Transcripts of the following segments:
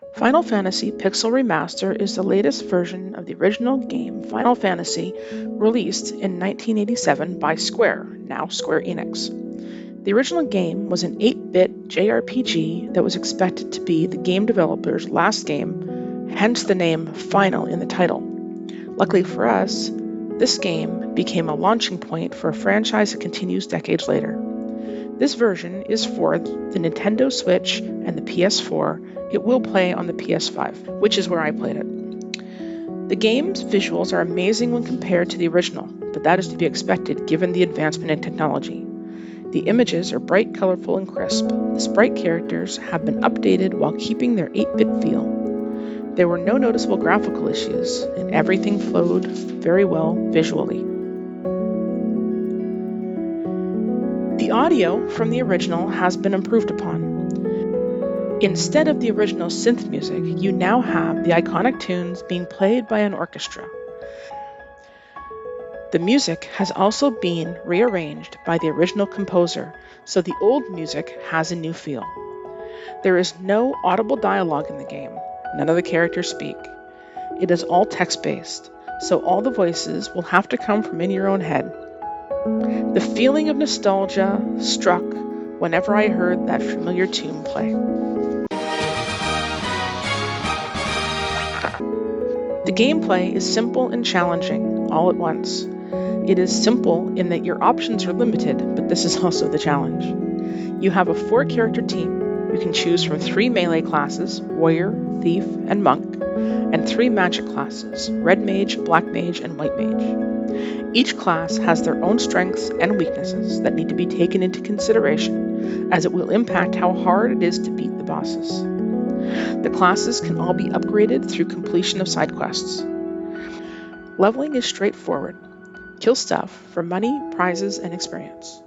Final Fantasy Pixel Remaster is the latest version of the original game Final Fantasy, released in 1987 by Square, now SquareEnix. The original game was an 8-bit JRPG that was expected to be the game developer's last game, hence the name Final in the title. Luckily for us, this game became a launching point for a franchise that continues decades later. This version is for the Nintendo Switch and the PS4. It will play on the PS5, which is where I played it. The game's visuals are amazing when compared to the original, but that is to be expected given the advancement in technology. The images are bright, colorful, and crisp. The sprite characters have been updated while keeping their 8-bit feel. There were no noticeable graphical issues, and everything flowed very well visually. The audio from the original has been improved upon. Instead of the original synth music, you now have the iconic tunes being played by an orchestra. The music has also been rearranged by the original composer, so the old music has a new feel. There is no audible dialogue in the game. None of the characters speak. It is all text-based, so all the voices will have to come from in your own head. The feeling of nostalgia struck whenever I heard that familiar tune play. The gameplay is simple and challenging all at once. It is simple in that your options are limited, but this is also the challenge. You have a 4-character team. You can choose from 3 melee classes, Warrior, Thief, and Monk, and 3 magic classes, Red Mage, Black Mage, and White Mage. Each class has their own strengths and weaknesses that need to be taken into consideration, as it will impact how hard it is to beat the bosses. The classes can all be upgraded through completion of side quests. Leveling is straightforward. Kill stuff for money, prizes, and experience.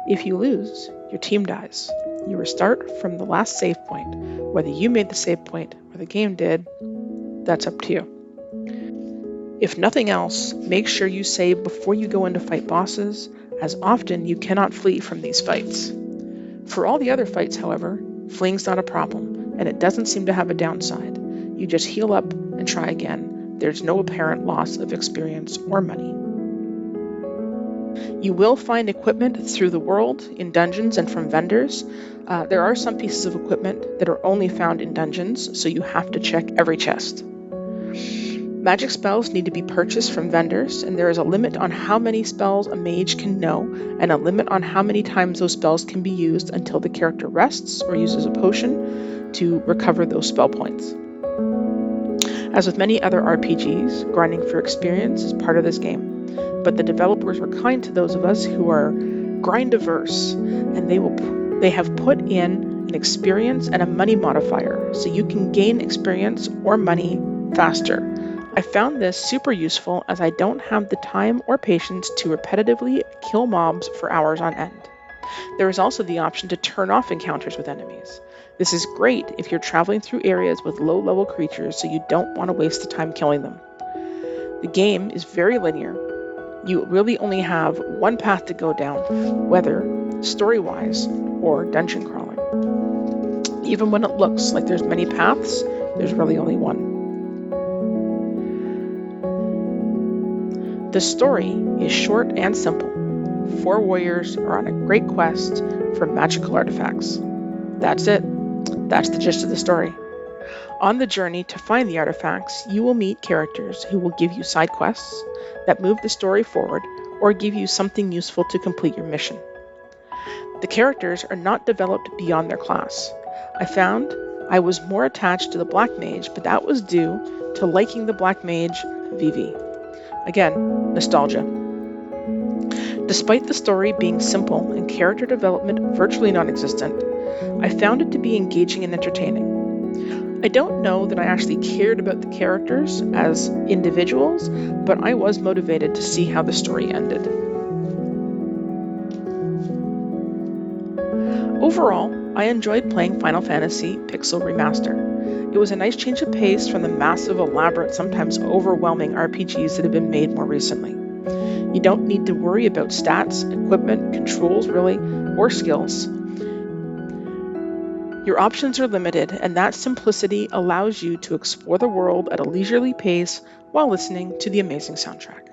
If you lose, your team dies. You restart from the last save point. Whether you made the save point or the game did, that's up to you. If nothing else, make sure you save before you go in to fight bosses, as often you cannot flee from these fights. For all the other fights, however, fleeing's not a problem, and it doesn't seem to have a downside. You just heal up and try again. There's no apparent loss of experience or money. You will find equipment through the world, in dungeons, and from vendors. There are some pieces of equipment that are only found in dungeons, so you have to check every chest. Magic spells need to be purchased from vendors, and there is a limit on how many spells a mage can know, and a limit on how many times those spells can be used until the character rests or uses a potion to recover those spell points. As with many other RPGs, grinding for experience is part of this game. But the developers were kind to those of us who are grind-averse, and they have put in an experience and a money modifier, so you can gain experience or money faster. I found this super useful as I don't have the time or patience to repetitively kill mobs for hours on end. There is also the option to turn off encounters with enemies. This is great if you're traveling through areas with low-level creatures, so you don't want to waste the time killing them. The game is very linear. You really only have one path to go down, whether story-wise or dungeon crawling. Even when it looks like there's many paths, there's really only one. The story is short and simple. 4 warriors are on a great quest for magical artifacts. That's it. That's the gist of the story. On the journey to find the artifacts, you will meet characters who will give you side quests that move the story forward or give you something useful to complete your mission. The characters are not developed beyond their class. I found I was more attached to the Black Mage, but that was due to liking the Black Mage VV. Again, nostalgia. Despite the story being simple and character development virtually non-existent, I found it to be engaging and entertaining. I don't know that I actually cared about the characters as individuals, but I was motivated to see how the story ended. Overall, I enjoyed playing Final Fantasy Pixel Remaster. It was a nice change of pace from the massive, elaborate, sometimes overwhelming RPGs that have been made more recently. You don't need to worry about stats, equipment, controls really, or skills. Your options are limited, and that simplicity allows you to explore the world at a leisurely pace while listening to the amazing soundtrack.